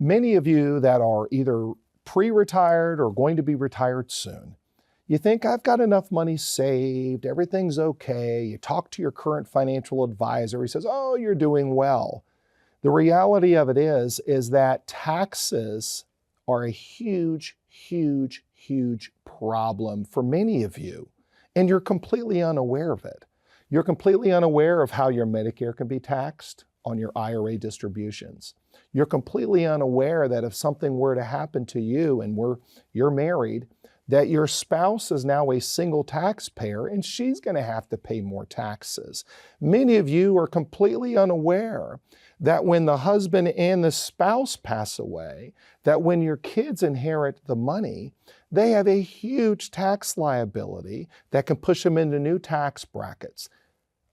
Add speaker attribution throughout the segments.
Speaker 1: Many of you that are either pre-retired or going to be retired soon, you think, I've got enough money saved, everything's okay. You talk to your current financial advisor, he says, oh, you're doing well. The reality of it is that taxes are a huge, huge, huge problem for many of you, and you're completely unaware of it. You're completely unaware of how your Medicare can be taxed on your IRA distributions. You're completely unaware that if something were to happen to you and you're married, that your spouse is now a single taxpayer and she's going to have to pay more taxes. Many of you are completely unaware that when the husband and the spouse pass away, that when your kids inherit the money, they have a huge tax liability that can push them into new tax brackets.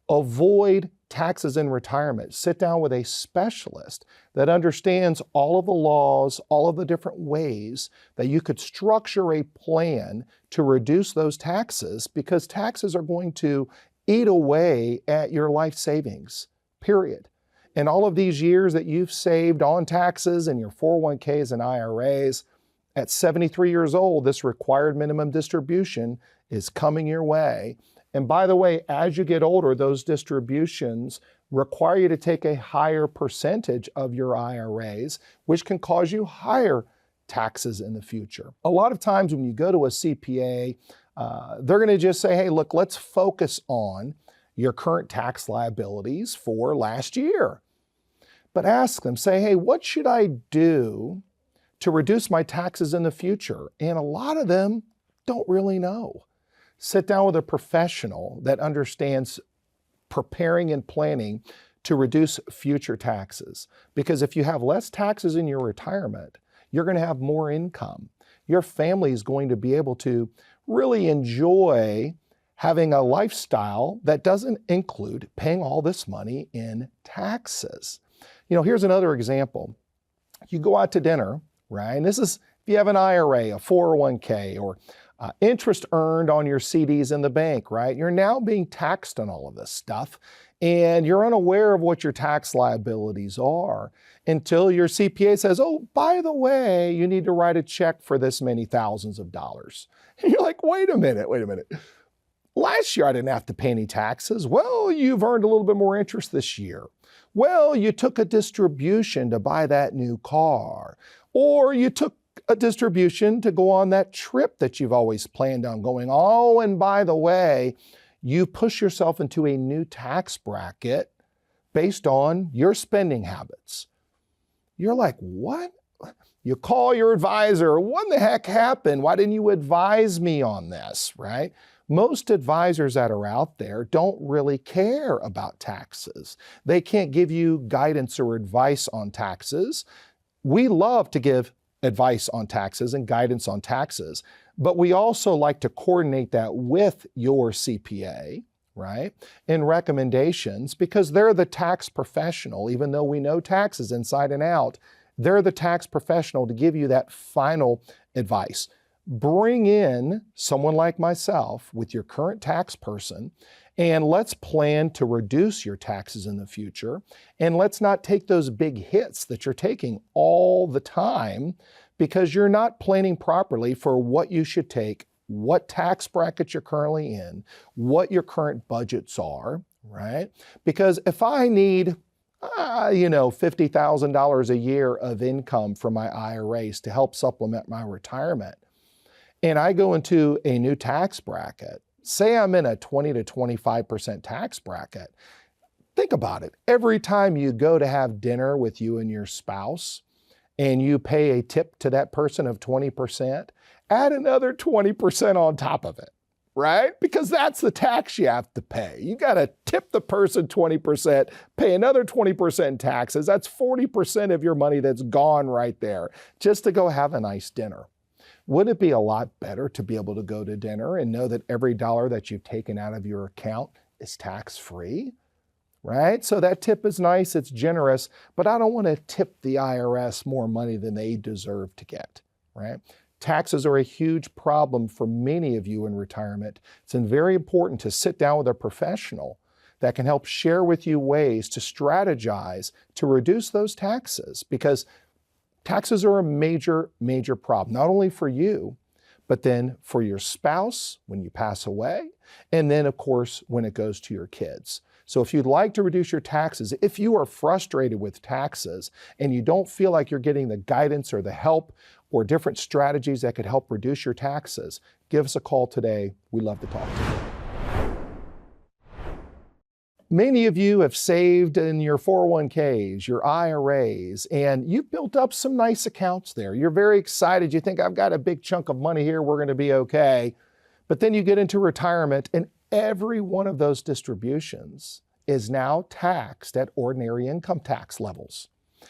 Speaker 1: Avoid taxes in retirement. Sit down with a specialist that understands all of the laws, all of the different ways that you could structure a plan to reduce those taxes, because taxes are going to eat away at your life savings, period. And all of these years that you've saved on taxes and your 401ks and IRAs, at 73 years old, this required minimum distribution is coming your way. And by the way, as you get older, those distributions require you to take a higher percentage of your IRAs, which can cause you higher taxes in the future. A lot of times when you go to a CPA, they're going to just say, hey, look, let's focus on your current tax liabilities for last year. But ask them, say, hey, what should I do to reduce my taxes in the future? And a lot of them don't really know. Sit down with a professional that understands preparing and planning to reduce future taxes. Because if you have less taxes in your retirement, you're going to have more income. Your family is going to be able to really enjoy having a lifestyle that doesn't include paying all this money in taxes. You know, here's another example. You go out to dinner, right? And this is if you have an IRA, a 401k, or interest earned on your CDs in the bank, right? You're now being taxed on all of this stuff, and you're unaware of what your tax liabilities are until your CPA says, oh, by the way, you need to write a check for this many thousands of dollars. And you're like, wait a minute. Last year I didn't have to pay any taxes. Well, you've earned a little bit more interest this year. Well, you took a distribution to buy that new car, or you took a distribution to go on that trip that you've always planned on going. Oh, and by the way, you push yourself into a new tax bracket based on your spending habits. You're like, what? You call your advisor, what in the heck happened? Why didn't you advise me on this, right? Most advisors that are out there don't really care about taxes. They can't give you guidance or advice on taxes. We love to give advice on taxes and guidance on taxes, but we also like to coordinate that with your CPA, right? And recommendations, because they're the tax professional. Even though we know taxes inside and out, they're the tax professional to give you that final advice. Bring in someone like myself with your current tax person, and let's plan to reduce your taxes in the future. And let's not take those big hits that you're taking all the time because you're not planning properly for what you should take, what tax bracket you're currently in, what your current budgets are, right? Because if I need $50,000 a year of income from my IRAs to help supplement my retirement, and I go into a new tax bracket, say I'm in a 20 to 25% tax bracket, think about it. Every time you go to have dinner with you and your spouse, and you pay a tip to that person of 20%, add another 20% on top of it, right? Because that's the tax you have to pay. You got to tip the person 20%, pay another 20% in taxes. That's 40% of your money that's gone right there just to go have a nice dinner. Wouldn't it be a lot better to be able to go to dinner and know that every dollar that you've taken out of your account is tax-free, right? So that tip is nice, it's generous, but I don't want to tip the IRS more money than they deserve to get, right? Taxes are a huge problem for many of you in retirement. It's very important to sit down with a professional that can help share with you ways to strategize to reduce those taxes, because Taxes are a major, major problem, not only for you, but then for your spouse when you pass away, and then of course when it goes to your kids. So if you'd like to reduce your taxes, if you are frustrated with taxes and you don't feel like you're getting the guidance or the help or different strategies that could help reduce your taxes, give us a call today. We'd love to talk to you. Many of you have saved in your 401ks, your IRAs, and you've built up some nice accounts there. You're very excited. You think, I've got a big chunk of money here. We're going to be okay. But then you get into retirement, and every one of those distributions is now taxed at ordinary income tax levels.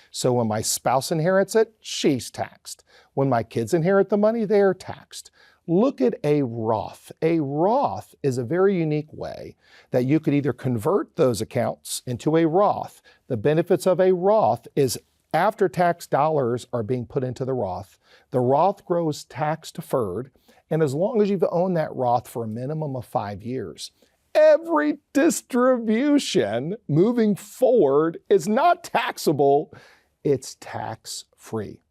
Speaker 1: So when my spouse inherits it, she's taxed. When my kids inherit the money, they're taxed. Look at a Roth. A Roth is a very unique way that you could either convert those accounts into a Roth. The benefits of a Roth is after-tax dollars are being put into the Roth grows tax-deferred, and as long as you've owned that Roth for a minimum of 5 years, every distribution moving forward is not taxable, it's tax-free.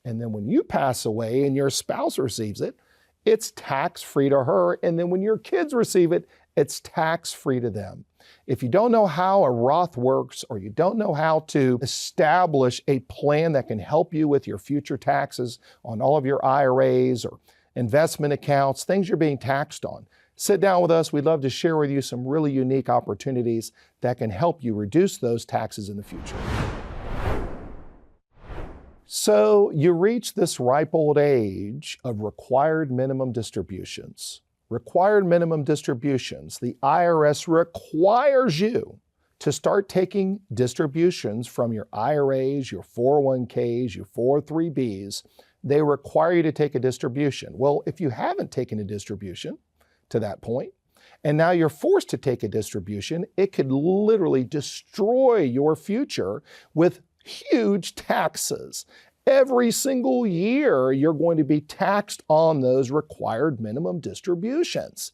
Speaker 1: And then when you pass away and your spouse receives it, it's tax-free to her, and then when your kids receive it, it's tax-free to them. If you don't know how a Roth works, or you don't know how to establish a plan that can help you with your future taxes on all of your IRAs or investment accounts, things you're being taxed on, sit down with us. We'd love to share with you some really unique opportunities that can help you reduce those taxes in the future. So you reach this ripe old age of required minimum distributions. Required minimum distributions. The IRS requires you to start taking distributions from your IRAs, your 401ks, your 403bs. They require you to take a distribution. Well, if you haven't taken a distribution to that point, and now you're forced to take a distribution, it could literally destroy your future with huge taxes. Every single year, you're going to be taxed on those required minimum distributions.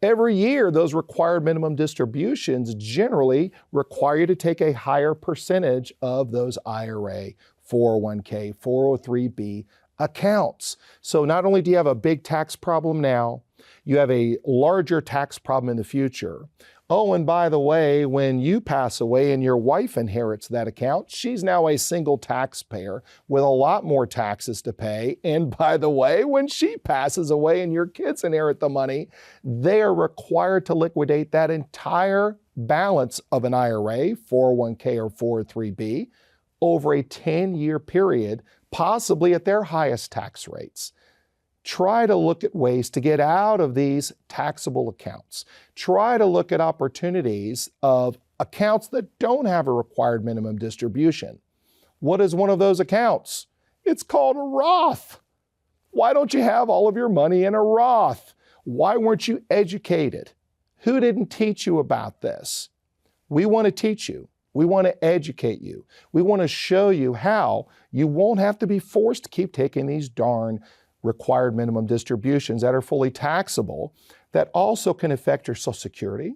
Speaker 1: Every year, those required minimum distributions generally require you to take a higher percentage of those IRA, 401k, 403b accounts. So not only do you have a big tax problem now, you have a larger tax problem in the future. Oh, and by the way, when you pass away and your wife inherits that account, she's now a single taxpayer with a lot more taxes to pay. And by the way, when she passes away and your kids inherit the money, they are required to liquidate that entire balance of an IRA, 401k, or 403b over a 10-year period, possibly at their highest tax rates. Try to look at ways to get out of these taxable accounts. Try to look at opportunities of accounts that don't have a required minimum distribution. What is one of those accounts? It's called a Roth. Why don't you have all of your money in a Roth? Why weren't you educated? Who didn't teach you about this? We want to teach you. We want to educate you. We want to show you how you won't have to be forced to keep taking these darn required minimum distributions that are fully taxable, that also can affect your Social Security.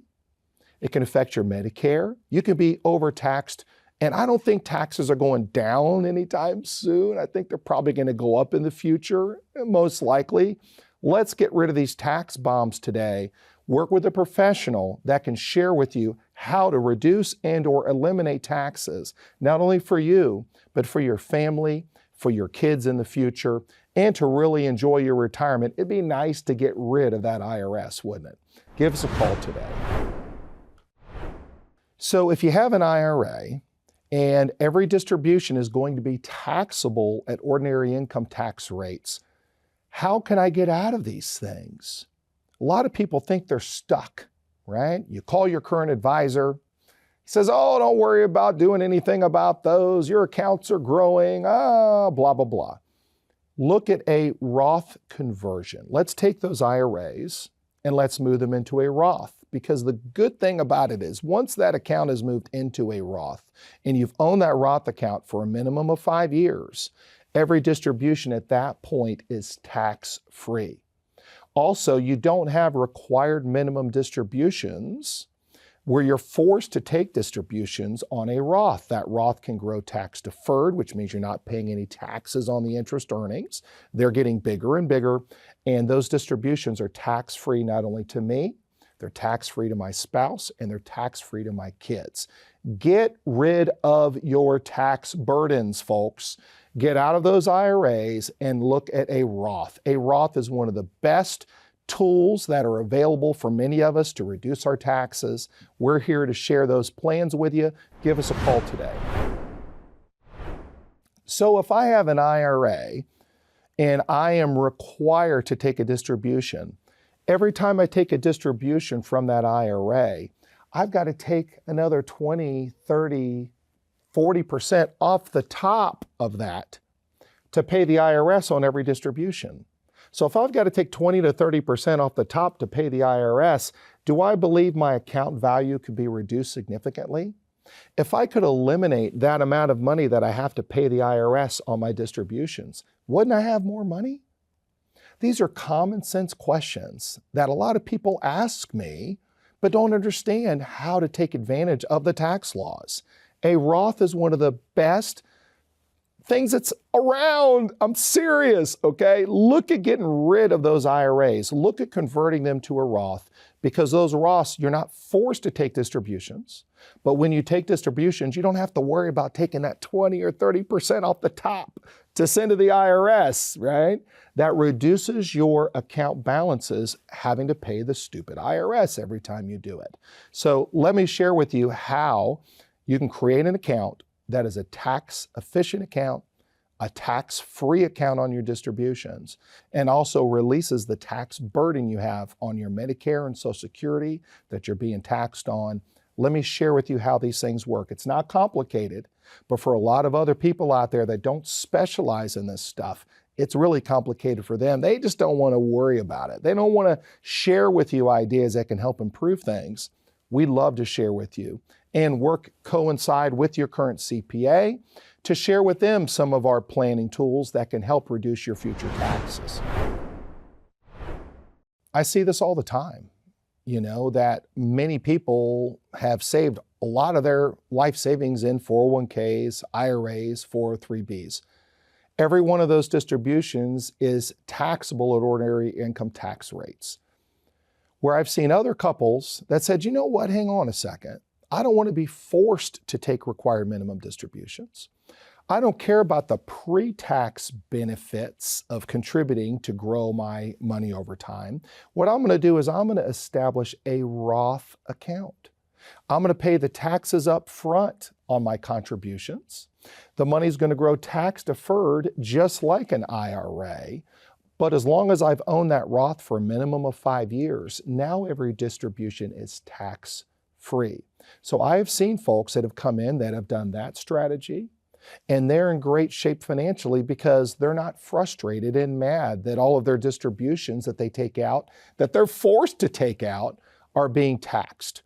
Speaker 1: It can affect your Medicare. You can be overtaxed. And I don't think taxes are going down anytime soon. I think they're probably going to go up in the future, most likely. Let's get rid of these tax bombs today. Work with a professional that can share with you how to reduce and or eliminate taxes, not only for you, but for your family, for your kids in the future, and to really enjoy your retirement. It'd be nice to get rid of that IRS, wouldn't it? Give us a call today. So if you have an IRA and every distribution is going to be taxable at ordinary income tax rates, how can I get out of these things? A lot of people think they're stuck, right? You call your current advisor. He says, oh, don't worry about doing anything about those. Your accounts are growing, blah, blah, blah. Look at a Roth conversion. Let's take those IRAs and let's move them into a Roth, because the good thing about it is once that account is moved into a Roth and you've owned that Roth account for a minimum of 5 years, every distribution at that point is tax-free. Also, you don't have required minimum distributions where you're forced to take distributions on a Roth. That Roth can grow tax deferred, which means you're not paying any taxes on the interest earnings. They're getting bigger and bigger, and those distributions are tax-free not only to me, they're tax-free to my spouse, and they're tax-free to my kids. Get rid of your tax burdens, folks. Get out of those IRAs and look at a Roth. A Roth is one of the best tools that are available for many of us to reduce our taxes. We're here to share those plans with you. Give us a call today. So if I have an IRA and I am required to take a distribution, every time I take a distribution from that IRA, I've got to take another 20, 30, 40% off the top of that to pay the IRS on every distribution. So if I've got to take 20 to 30% off the top to pay the IRS, do I believe my account value could be reduced significantly? If I could eliminate that amount of money that I have to pay the IRS on my distributions, wouldn't I have more money? These are common sense questions that a lot of people ask me, but don't understand how to take advantage of the tax laws. A Roth is one of the best things that's around. I'm serious, okay? Look at getting rid of those IRAs. Look at converting them to a Roth, because those Roths, you're not forced to take distributions. But when you take distributions, you don't have to worry about taking that 20 or 30% off the top to send to the IRS, right? That reduces your account balances having to pay the stupid IRS every time you do it. So let me share with you how you can create an account that is a tax-efficient account, a tax-free account on your distributions, and also releases the tax burden you have on your Medicare and Social Security that you're being taxed on. Let me share with you how these things work. It's not complicated, but for a lot of other people out there that don't specialize in this stuff, it's really complicated for them. They just don't want to worry about it. They don't want to share with you ideas that can help improve things. We'd love to share with you and coincide with your current CPA to share with them some of our planning tools that can help reduce your future taxes. I see this all the time, that many people have saved a lot of their life savings in 401ks, IRAs, 403bs. Every one of those distributions is taxable at ordinary income tax rates. Where I've seen other couples that said, you know what, hang on a second. I don't want to be forced to take required minimum distributions. I don't care about the pre-tax benefits of contributing to grow my money over time. What I'm going to do is I'm going to establish a Roth account. I'm going to pay the taxes up front on my contributions. The money's going to grow tax deferred just like an IRA. But as long as I've owned that Roth for a minimum of 5 years, now every distribution is tax-free. So I have seen folks that have come in that have done that strategy, and they're in great shape financially because they're not frustrated and mad that all of their distributions that they take out, that they're forced to take out, are being taxed.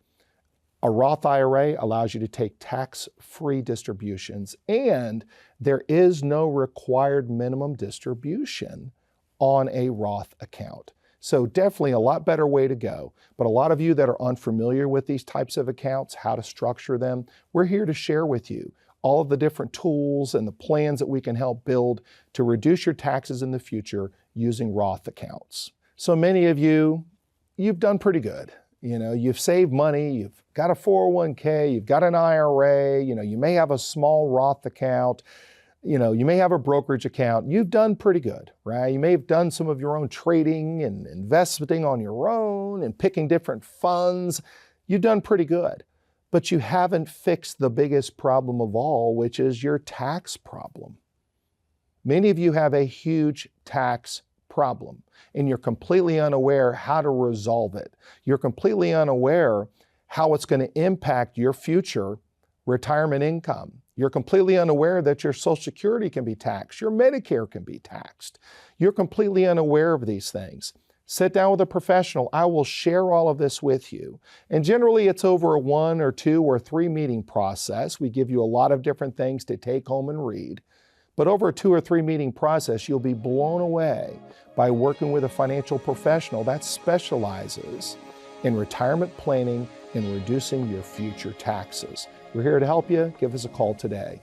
Speaker 1: A Roth IRA allows you to take tax-free distributions, and there is no required minimum distribution on a Roth account. So definitely a lot better way to go. But a lot of you that are unfamiliar with these types of accounts, how to structure them, we're here to share with you all of the different tools and the plans that we can help build to reduce your taxes in the future using Roth accounts. So many of you, you've done pretty good. You've saved money, you've got a 401k, you've got an IRA, you may have a small Roth account. You may have a brokerage account. You've done pretty good, right? You may have done some of your own trading and investing on your own and picking different funds. You've done pretty good, but you haven't fixed the biggest problem of all, which is your tax problem. Many of you have a huge tax problem, and you're completely unaware how to resolve it. You're completely unaware how it's going to impact your future retirement income. You're completely unaware that your Social Security can be taxed, your Medicare can be taxed. You're completely unaware of these things. Sit down with a professional. I will share all of this with you. And generally it's over a 1 or 2 or 3 meeting process. We give you a lot of different things to take home and read. But over a 2 or 3 meeting process, you'll be blown away by working with a financial professional that specializes in retirement planning in reducing your future taxes. We're here to help you. Give us a call today.